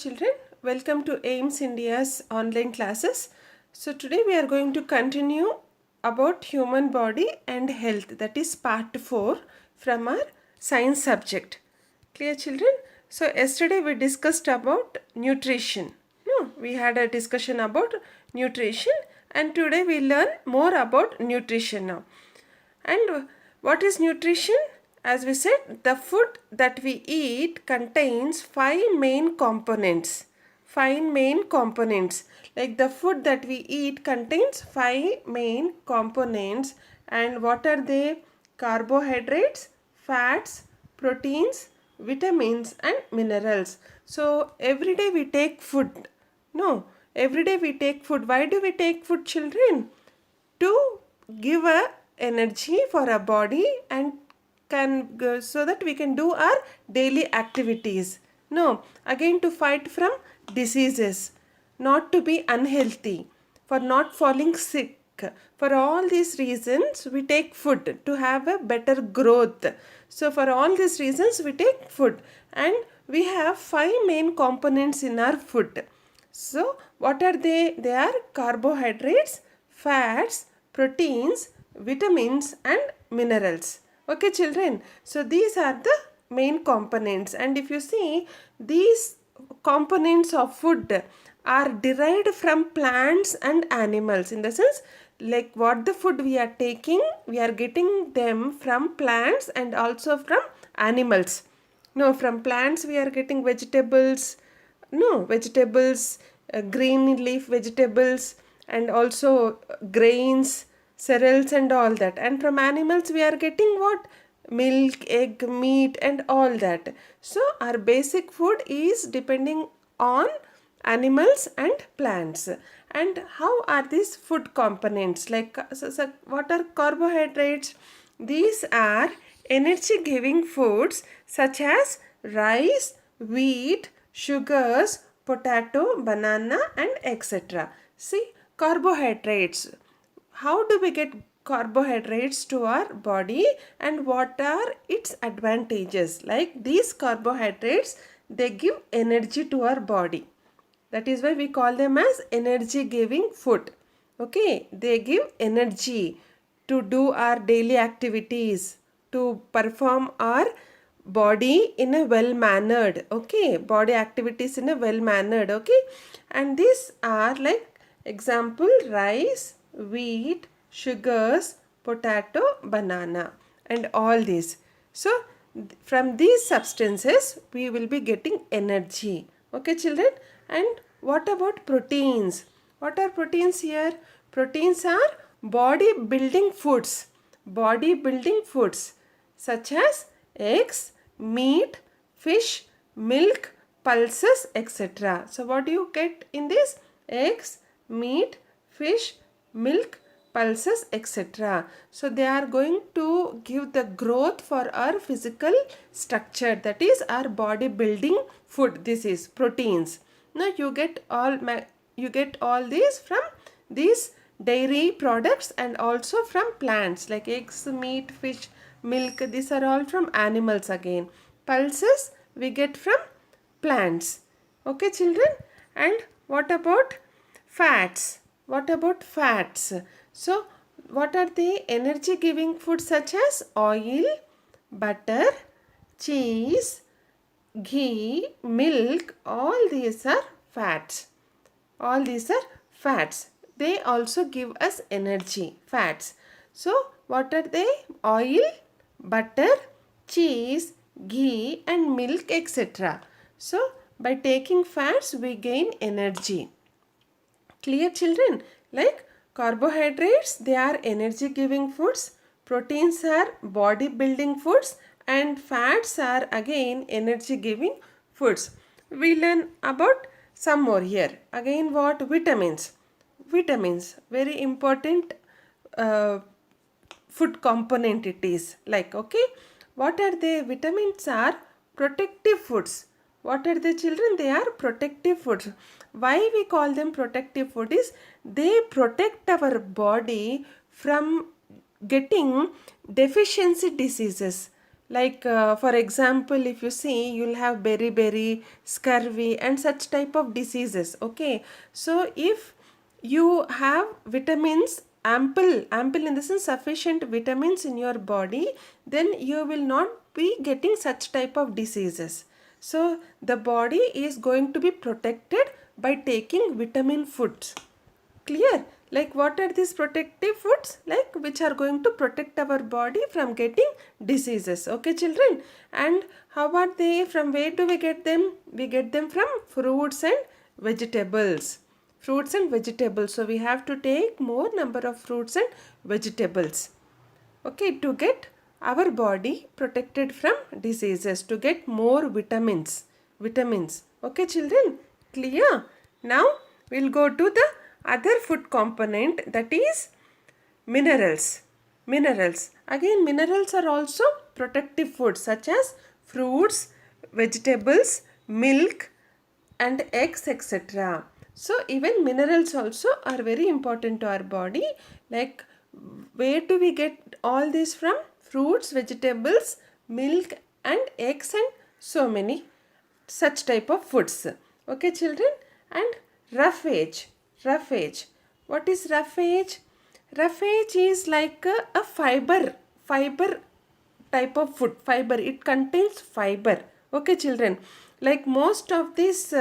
children, welcome to AIMS India's online classes. So today we are going to continue about human body and health, that is part 4 from our science subject. Clear children? So yesterday we discussed about nutrition. No, we had a discussion about nutrition and today we learn more about nutrition now. And what is nutrition? As we said, the food that we eat contains five main components. Five main components. Like the food that we eat contains five main components. And what are they? Carbohydrates, fats, proteins, vitamins, and minerals. So every day we take food. No, every day we take food. Why do we take food, children? To give a energy for our body and so that we can do our daily activities. No, again to fight from diseases, not to be unhealthy, for not falling sick. For all these reasons we take food to have a better growth. So for all these reasons we take food, and we have five main components in our food. So what are they? They are carbohydrates, fats, proteins, vitamins, and minerals. Okay, children. So these are the main components, and if you see, these components of food are derived from plants and animals, in the sense like what the food we are taking, we are getting them from plants and also from animals. No, from plants we are getting vegetables, green leaf vegetables, and also grains, cereals, and all that. And from animals we are getting what? Milk, egg, meat, and all that. So our basic food is depending on animals and plants. And how are these food components? Like, what are carbohydrates? These are energy giving foods such as rice, wheat, sugars, potato, banana, and etc. See, carbohydrates. How do we get carbohydrates to our body and what are its advantages? Like these carbohydrates, they give energy to our body. That is why we call them as energy giving food. Okay, they give energy to do our daily activities, to perform our body in a well mannered, okay, body activities in a well mannered, okay. And these are like example: rice, wheat, sugars, potato, banana, and all these. So from these substances we will be getting energy. Okay, children. And what about proteins? What are proteins here? Proteins are body building foods. Body building foods such as eggs, meat, fish, milk, pulses, etc. So what do you get in this? Eggs, meat, fish, milk, pulses, etc. So they are going to give the growth for our physical structure, that is our body building food. This is proteins. Now you get all these from these dairy products and also from plants like eggs, meat, fish, milk. These are all from animals again. Pulses we get from plants. Okay, children. And what about fats? What about fats? So what are the energy giving foods such as oil, butter, cheese, ghee, milk? All these are fats. All these are fats. They also give us energy. Fats. So what are they? Oil, butter, cheese, ghee, and milk, etc. So by taking fats we gain energy. Clear, children? Like carbohydrates, they are energy giving foods, proteins are body building foods, and fats are again energy giving foods. We learn about some more here. Again, what? Vitamins. Vitamins, very important uh, food component it is. Like, okay, what are they? Vitamins are protective foods. What are the children? They are protective foods. Why we call them protective food is they protect our body from getting deficiency diseases. Like for example, if you see, you'll have beriberi, scurvy and such type of diseases. Okay, so if you have vitamins, ample in the sense sufficient vitamins in your body, then you will not be getting such type of diseases. So the body is going to be protected by taking vitamin foods. Clear? Like what are these protective foods? Like which are going to protect our body from getting diseases. Okay, children? And how are they? From where do we get them? We get them from fruits and vegetables. Fruits and vegetables. So we have to take more number of fruits and vegetables. Okay, to get our body protected from diseases, to get more vitamins. Okay, children, clear? Now we'll go to the other food component, that is minerals. Again, minerals are also protective foods such as fruits, vegetables, milk and eggs, etc. So even minerals also are very important to our body. Like where do we get all this from? Fruits, vegetables, milk and eggs and so many such type of foods. Okay, children? And roughage. What is roughage? Roughage is like a fiber type of food. Fiber, it contains fiber. Okay, children? Like most of these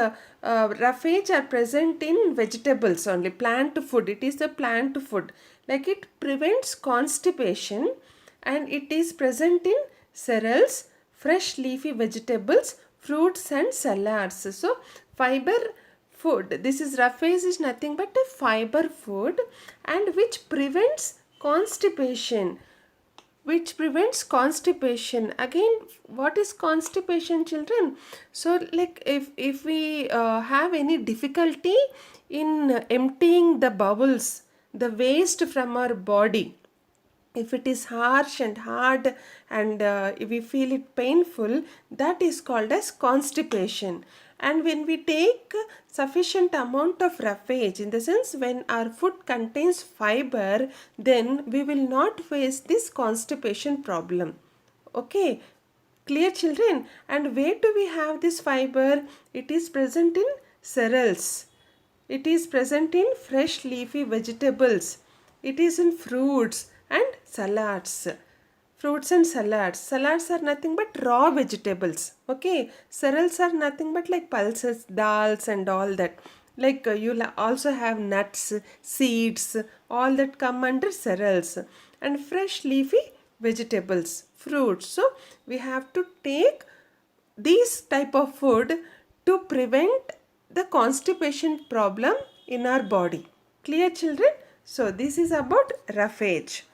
roughage are present in vegetables only, plant food. It is a plant food. Like it prevents constipation and it is present in cereals, fresh leafy vegetables, fruits and salads. So fiber food, this is roughage, is nothing but a fiber food and which prevents constipation. Again, what is constipation, children? So like if we have any difficulty in emptying the bowels, the waste from our body, if it is harsh and hard and if we feel it painful, that is called as constipation. And when we take sufficient amount of roughage, in the sense when our food contains fiber, then we will not face this constipation problem. Okay, clear, children? And where do we have this fiber? It is present in cereals, it is present in fresh leafy vegetables. It is in fruits and salads. Fruits and salads. Salads are nothing but raw vegetables. Okay. Cereals are nothing but like pulses, dals and all that. Like you'll also have nuts, seeds, all that come under cereals. And fresh leafy vegetables, fruits. So we have to take these type of food to prevent the constipation problem in our body. Clear, children? So this is about roughage.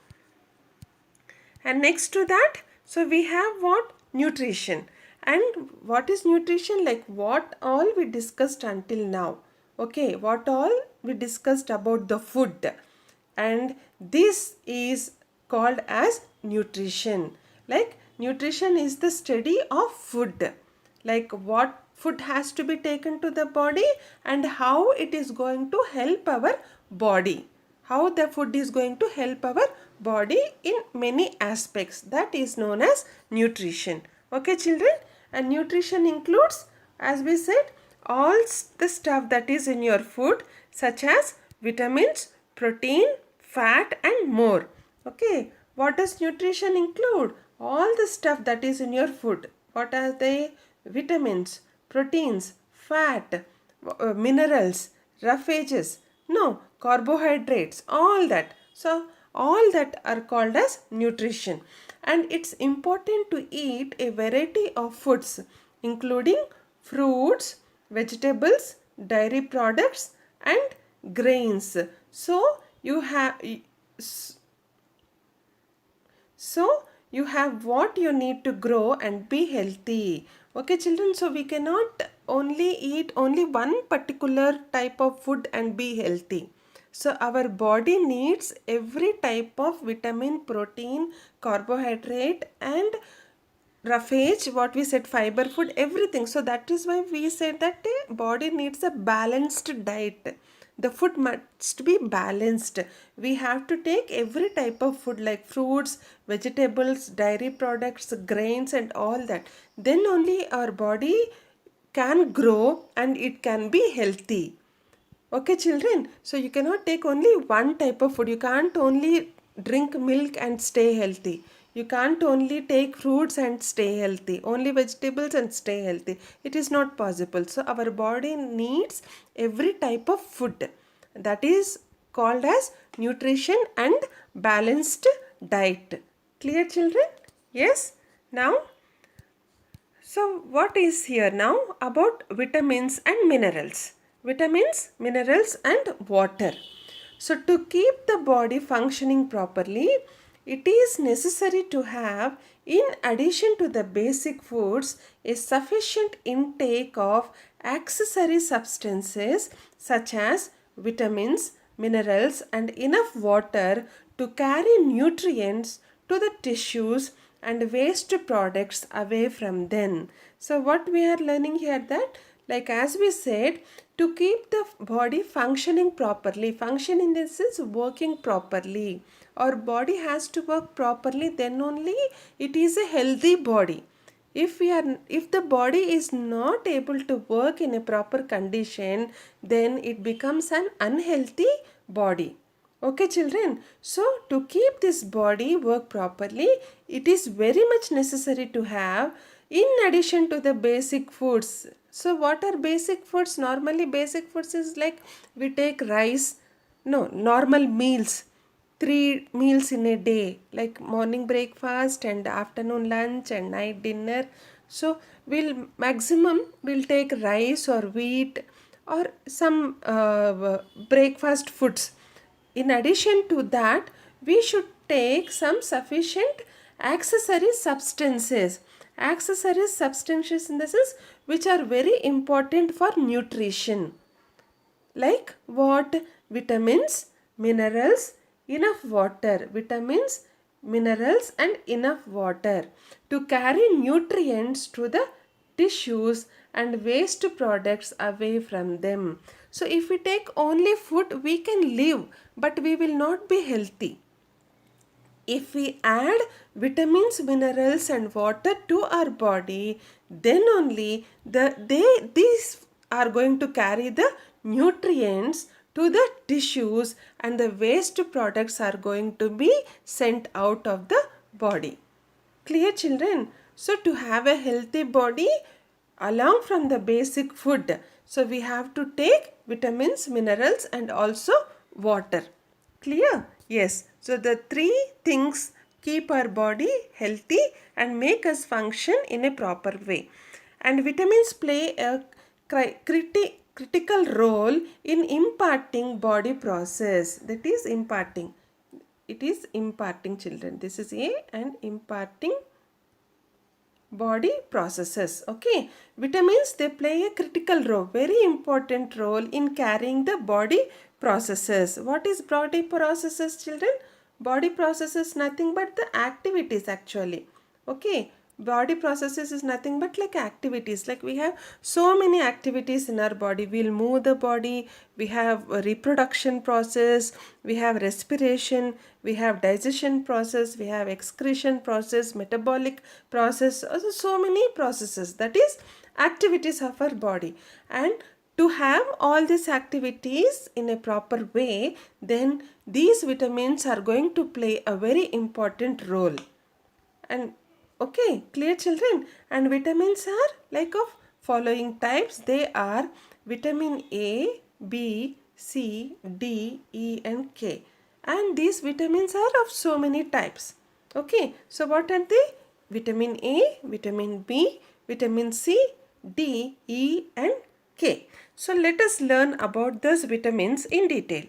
And next to that, so we have what? Nutrition. And what is nutrition? Like what all we discussed until now. Okay, what all we discussed about the food. And this is called as nutrition. Like nutrition is the study of food. Like what food has to be taken to the body and how it is going to help our body. How the food is going to help our body in many aspects. That is known as nutrition. Okay, children? And nutrition includes, as we said, all the stuff that is in your food, such as vitamins, protein, fat and more. Okay, what does nutrition include? All the stuff that is in your food. What are they? Vitamins, proteins, fat, minerals, roughages, no, carbohydrates, all that. So all that are called as nutrition. And it's important to eat a variety of foods including fruits, vegetables, dairy products and grains. So you have what you need to grow and be healthy. Okay, children, so we cannot only eat only one particular type of food and be healthy. So our body needs every type of vitamin, protein, carbohydrate and roughage, what we said, fiber food, everything. So that is why we said that body needs a balanced diet. The food must be balanced. We have to take every type of food like fruits, vegetables, dairy products, grains and all that. Then only our body can grow and it can be healthy. Okay, children. So you cannot take only one type of food. You can't only drink milk and stay healthy. You can't only take fruits and stay healthy. Only vegetables and stay healthy. It is not possible. So our body needs every type of food. That is called as nutrition and balanced diet. Clear, children? Yes. Now, so what is here now about vitamins and minerals? Vitamins, minerals and water. So to keep the body functioning properly, it is necessary to have, in addition to the basic foods, a sufficient intake of accessory substances such as vitamins, minerals and enough water to carry nutrients to the tissues and waste products away from them. So what we are learning here, that like as we said, to keep the body functioning properly, function in this is working properly. Our body has to work properly, then only it is a healthy body. If the body is not able to work in a proper condition, then it becomes an unhealthy body. Okay, children. So to keep this body work properly, it is very much necessary to have, in addition to the basic foods. So what are basic foods? Normally basic foods is like we take rice, no, normal meals, 3 meals in a day, like morning breakfast and afternoon lunch and night dinner. So we'll take rice or wheat or some breakfast foods. In addition to that, we should take some sufficient accessory substances. Accessory substances in the sense which are very important for nutrition. Like what? Vitamins, minerals, enough water. Vitamins, minerals and enough water to carry nutrients to the tissues and waste products away from them. So if we take only food, we can live, but we will not be healthy. If we add vitamins, minerals and water to our body, then only these are going to carry the nutrients to the tissues and the waste products are going to be sent out of the body. Clear, children? So to have a healthy body, along from the basic food, so we have to take vitamins, minerals and also water. Clear? Yes. So the three things keep our body healthy and make us function in a proper way. And vitamins play a critical role in imparting body process. That is imparting. It is imparting, children. This is A, and imparting body processes. Okay, vitamins, they play a critical role, very important role in carrying the body processes. What is body processes, children? Body processes nothing but the activities actually. Okay, body processes is nothing but like activities. Like we have so many activities in our body. We'll move the body, we have a reproduction process, we have respiration, we have digestion process, we have excretion process, metabolic process, also so many processes, that is activities of our body. And to have all these activities in a proper way, then these vitamins are going to play a very important role. And okay, clear, children? And vitamins are like of following types. They are vitamin A, B, C, D, E and K. And these vitamins are of so many types. Okay, so what are they? Vitamin A, vitamin B, vitamin C, D, E and K. So let us learn about those vitamins in detail.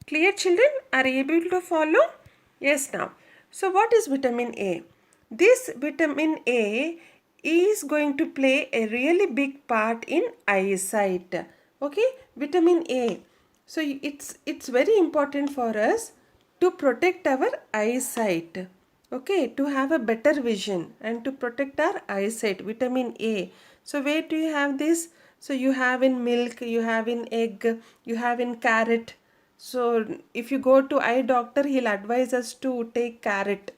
Clear, children? Are you able to follow? Yes, now. So what is vitamin A? This vitamin A is going to play a really big part in eyesight. Okay, vitamin A. So it's very important for us to protect our eyesight. Okay, to have a better vision and to protect our eyesight. Vitamin A. So where do you have this? So you have in milk, you have in egg, you have in carrot. So if you go to eye doctor, he'll advise us to take carrot,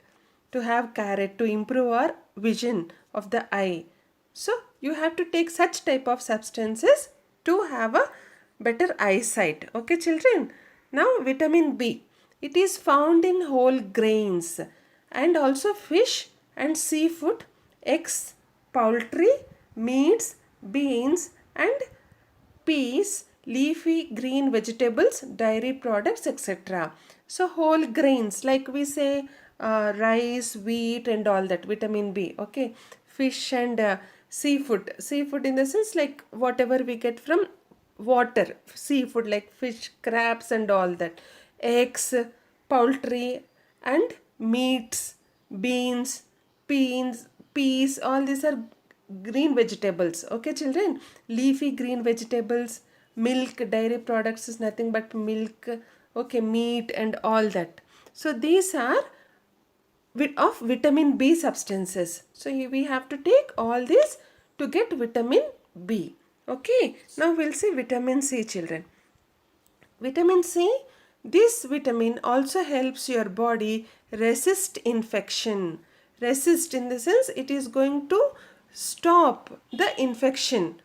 to have carrot to improve our vision of the eye. So you have to take such type of substances to have a better eyesight. Okay, children. Now vitamin B. It is found in whole grains and also fish and seafood, eggs, poultry, meats, beans and peas, leafy green vegetables, dairy products, etc. So whole grains, like we say rice, wheat and all that, vitamin B. Okay, fish and seafood. Seafood in the sense like whatever we get from water, seafood like fish, crabs and all that. Eggs, poultry and meats, beans, peas, all these are green vegetables. Okay, children, leafy green vegetables, milk, dairy products is nothing but milk, okay, meat and all that. So these are of vitamin B substances. So we have to take all this to get vitamin B. Okay, now we'll see vitamin C, children. Vitamin C, this vitamin also helps your body resist infection. Resist in the sense it is going to stop the infection.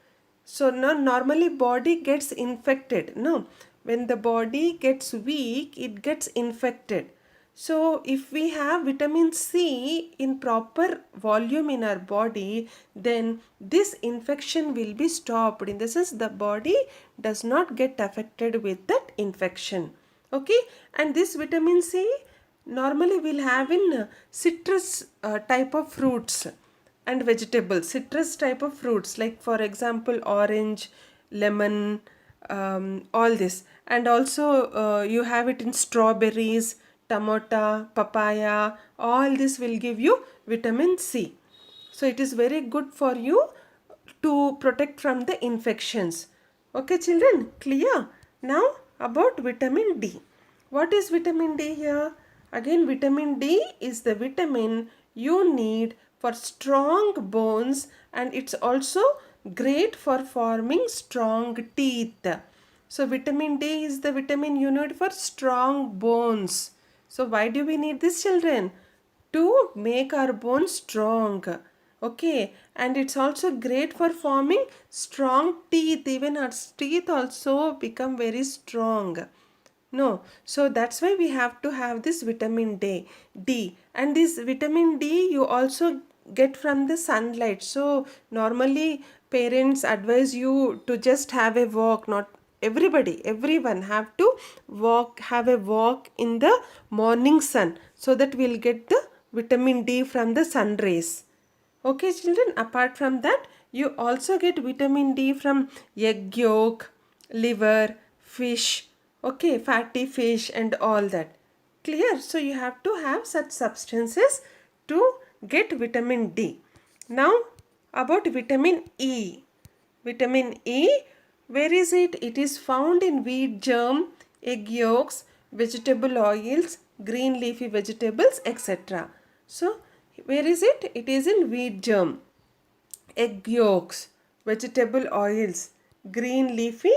So now normally body gets infected. No, when the body gets weak, it gets infected. So if we have vitamin C in proper volume in our body, then this infection will be stopped. In the sense the body does not get affected with that infection. Okay, and this vitamin C normally we'll have in citrus type of fruits and vegetables, citrus type of fruits like for example orange, lemon, all this, and also you have it in strawberries, tomato, papaya, all this will give you vitamin C. So it is very good for you to protect from the infections. Okay, children, clear? Now about vitamin D. What is vitamin D here? Again, vitamin D is the vitamin you need for strong bones, and it's also great for forming strong teeth. So vitamin D is the vitamin you need for strong bones. So why do we need this, children? To make our bones strong. Okay, and it's also great for forming strong teeth. Even our teeth also become very strong. No, so that's why we have to have this vitamin D. And this vitamin D you also get from the sunlight. So normally parents advise you to just have a walk, not everybody, everyone have to have a walk in the morning sun so that we'll get the vitamin D from the sun rays. Okay, children, apart from that, you also get vitamin D from egg yolk, liver, fish, okay, fatty fish, and all that. Clear? So, you have to have such substances to get vitamin D. Now, about vitamin E. Vitamin E, where is it? It is found in wheat germ, egg yolks, vegetable oils, green leafy vegetables, etc. So, where is it? It is in wheat germ, egg yolks, vegetable oils, green leafy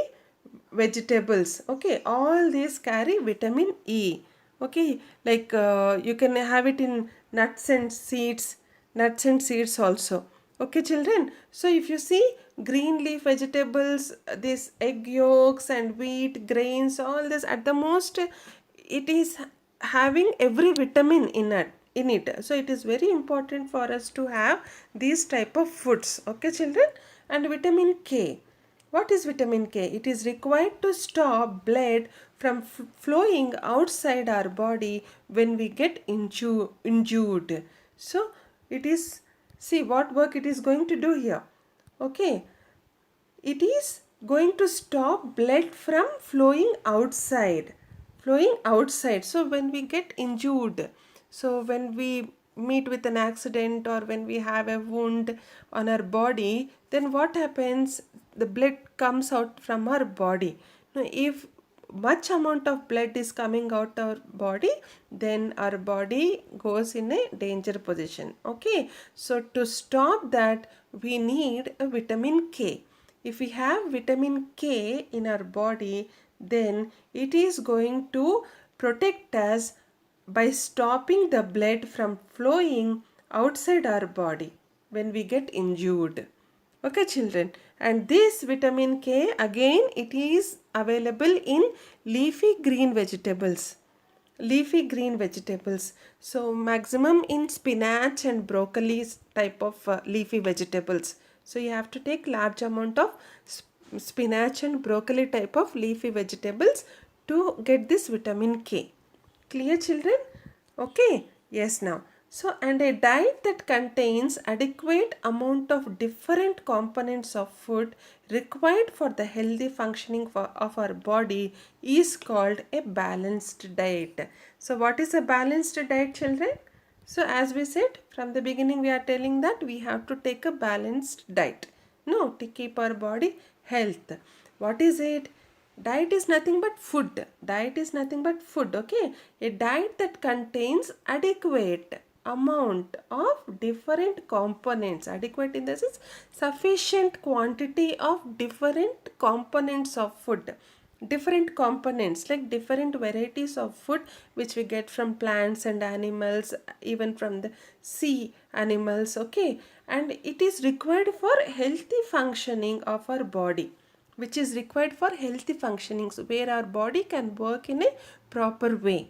vegetables. Okay, all these carry vitamin E. Okay, like you can have it in nuts and seeds also. Okay, children. So if you see green leaf vegetables, this egg yolks and wheat grains, all this at the most, it is having every vitamin in it. So it is very important for us to have these type of foods. Okay, children. And vitamin K. What is vitamin K? It is required to stop blood from flowing outside our body when we get injured. So it is, see what work it is going to do here. Okay, it is going to stop blood from flowing outside. So when we get injured, so when we meet with an accident or when we have a wound on our body, then what happens? The blood comes out from our body. Now if much amount of blood is coming out our body, then our body goes in a danger position. Okay, so to stop that we need a vitamin K. if we have vitamin K in our body, then it is going to protect us by stopping the blood from flowing outside our body when we get injured. Okay, children. And this vitamin K, again, it is available in leafy green vegetables. Leafy green vegetables. So maximum in spinach and broccoli type of leafy vegetables. So you have to take large amount of spinach and broccoli type of leafy vegetables to get this vitamin K. Clear, children? Okay. Yes, now. So, and a diet that contains adequate amount of different components of food required for the healthy functioning of our body is called a balanced diet. So, what is a balanced diet, children? So, as we said from the beginning, we are telling that we have to take a balanced diet. No, to keep our body health. What is it? Diet is nothing but food. Diet is nothing but food. Okay, a diet that contains adequate amount of different components. Adequate in the sense sufficient quantity of different components of food. Different components, like different varieties of food which we get from plants and animals, even from the sea animals. Okay, and it is required for healthy functioning of our body, which is required for healthy functioning, so where our body can work in a proper way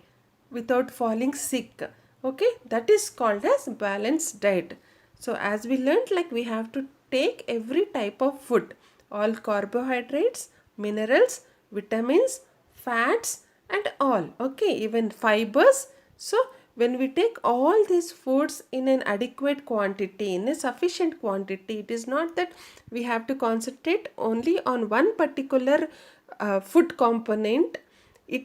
without falling sick. Okay, that is called as balanced diet. So as we learned, like we have to take every type of food, all carbohydrates, minerals, vitamins, fats and all. Okay, even fibers. So when we take all these foods in an adequate quantity, in a sufficient quantity, it is not that we have to concentrate only on one particular food component.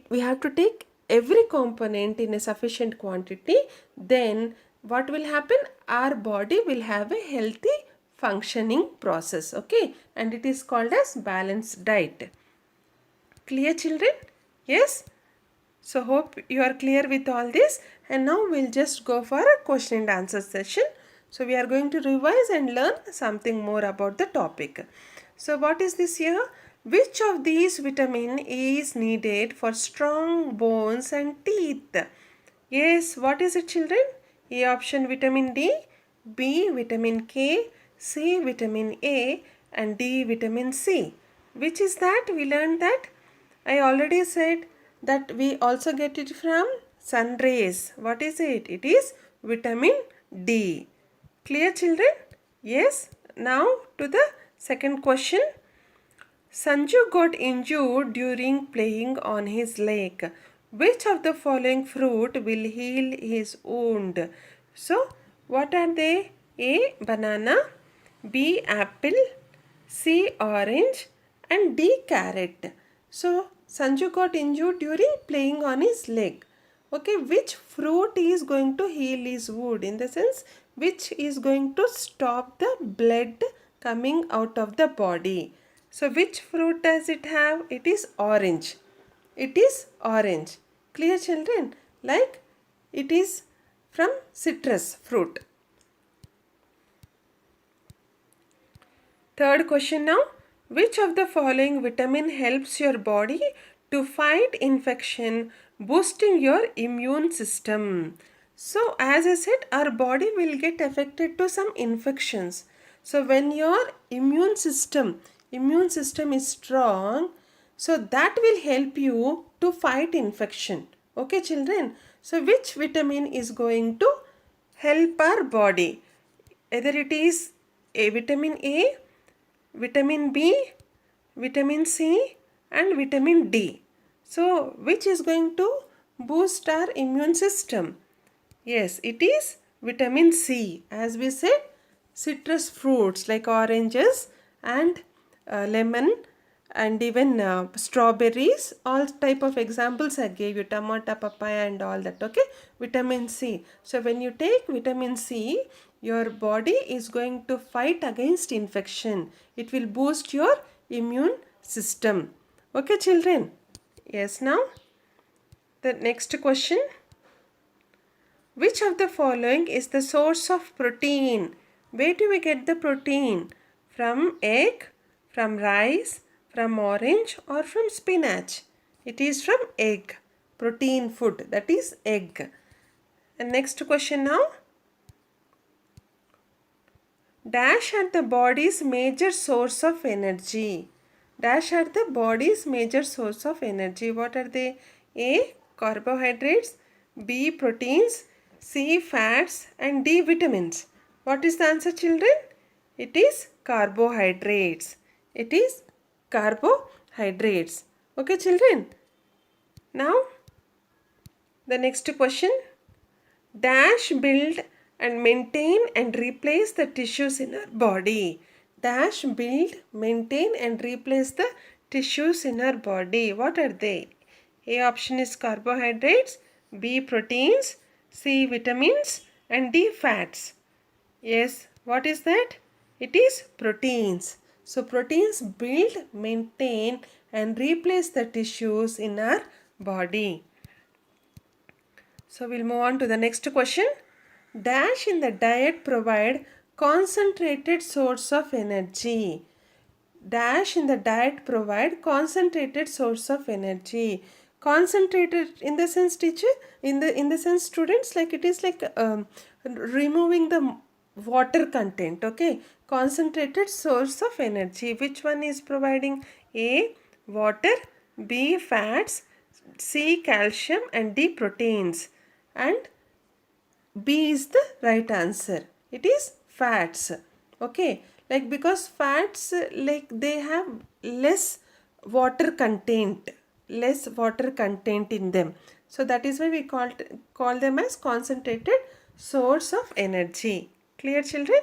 We have to take every component in a sufficient quantity. Then what will happen? Our body will have a healthy functioning process. Okay, and it is called as balanced diet. Clear, children? Yes. So hope you are clear with all this, and now we'll just go for a question and answer session. So we are going to revise and learn something more about the topic. So what is this here? Which of these vitamin is needed for strong bones and teeth? Yes, what is it, children? A option vitamin D, B vitamin K, C vitamin A and D vitamin C. Which is that? We learned that. I already said that we also get it from sun rays. What is it? It is vitamin D. Clear, children? Yes. Now to the second question. Sanju got injured during playing on his leg. Which of the following fruit will heal his wound? So, what are they? A. Banana, B. Apple, C. Orange and D. Carrot. So, Sanju got injured during playing on his leg. Okay, which fruit is going to heal his wound? In the sense, which is going to stop the blood coming out of the body? So which fruit does it have? It is orange. It is orange. Clear, children? Like it is from citrus fruit. Third question now. Which of the following vitamin helps your body to fight infection, boosting your immune system? So as I said, our body will get affected to some infections. So when your immune system is strong, so that will help you to fight infection. Okay, children? So which vitamin is going to help our body? Either it is a vitamin A, vitamin B, vitamin C and vitamin D. So which is going to boost our immune system? Yes, it is vitamin C. As we said, citrus fruits like oranges and lemon and even strawberries, all type of examples I gave you, tomato, papaya and all that. Okay, vitamin C. So when you take vitamin C, your body is going to fight against infection. It will boost your immune system. Okay, children? Yes, now the next question. Which of the following is the source of protein? Where do we get the protein? From egg, from rice, from orange, or from spinach? It is from egg. Protein food, that is egg. And next question now. Dash are the body's major source of energy. Dash are the body's major source of energy. What are they? A. Carbohydrates, B. Proteins, C. Fats, and D. Vitamins. What is the answer, children? It is carbohydrates. It is carbohydrates. Okay, children. Now, the next question. Dash build and maintain and replace the tissues in our body. Dash build, maintain and replace the tissues in our body. What are they? A option is carbohydrates, B proteins, C vitamins, and D fats. Yes, what is that? It is proteins. So proteins build, maintain and replace the tissues in our body. So we'll move on to the next question. Dash in the diet provide concentrated source of energy. Dash in the diet provide concentrated source of energy. Concentrated in the sense, teacher, in the sense, students, like it is like removing the water content. Okay, concentrated source of energy. Which one is providing? A. Water, B. Fats, C. Calcium, and D. Proteins. And B is the right answer. It is fats. Okay, like because fats like they have less water content, in them. So that is why we call them as concentrated source of energy. Clear, children?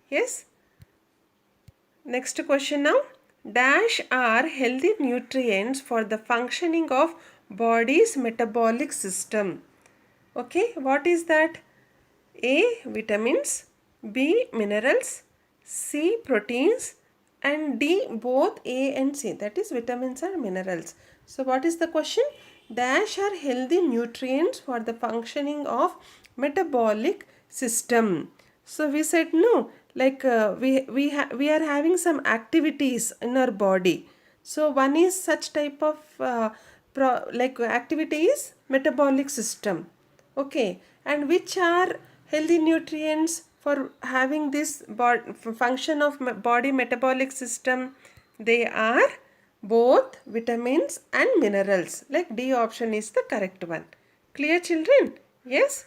Yes. Next question now. Dash are healthy nutrients for the functioning of body's metabolic system. Okay, what is that? A. Vitamins, B. Minerals, C. Proteins, and D. Both A and C. That is vitamins and minerals. So what is the question? Dash are healthy nutrients for the functioning of metabolic system. So we said no, like we are having some activities in our body. So one is such type of like activity is metabolic system. Okay, and which are healthy nutrients for having this function of body metabolic system? They are both vitamins and minerals. Like D option is the correct one. Clear, children? Yes.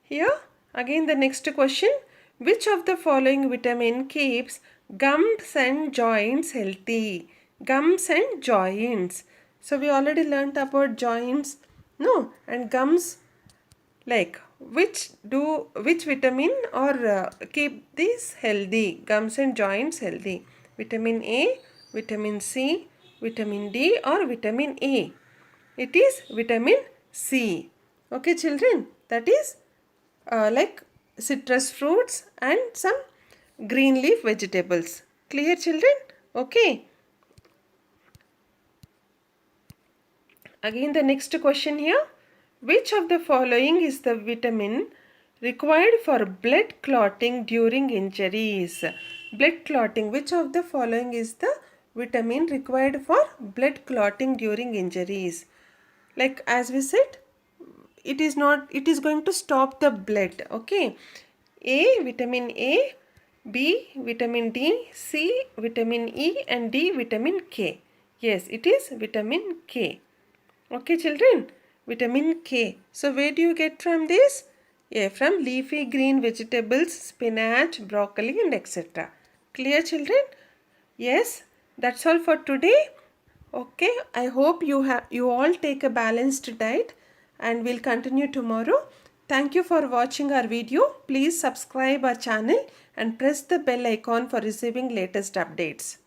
Here again the next question. Which of the following vitamin keeps gums and joints healthy? Gums and joints. So we already learnt about joints, no, and gums. Like which vitamin or keep these healthy, gums and joints healthy? Vitamin A, vitamin C, vitamin D, or vitamin A? It is vitamin C. Okay, children, that is like citrus fruits and some green leaf vegetables. Clear, children? Okay. Again the next question here. Which of the following is the vitamin required for blood clotting during injuries? Blood clotting. Which of the following is the vitamin required for blood clotting during injuries? Like as we said, it is going to stop the blood. Okay. A. Vitamin A, B. Vitamin D, C. Vitamin E, and D. Vitamin K. Yes, it is vitamin K. Okay, children, vitamin K. So where do you get from this? Yeah, from leafy green vegetables, spinach, broccoli, and etc. Clear, children? Yes, that's all for today. Okay, I hope you all take a balanced diet, and we'll continue tomorrow. Thank you for watching our video. Please subscribe our channel and press the bell icon for receiving latest updates.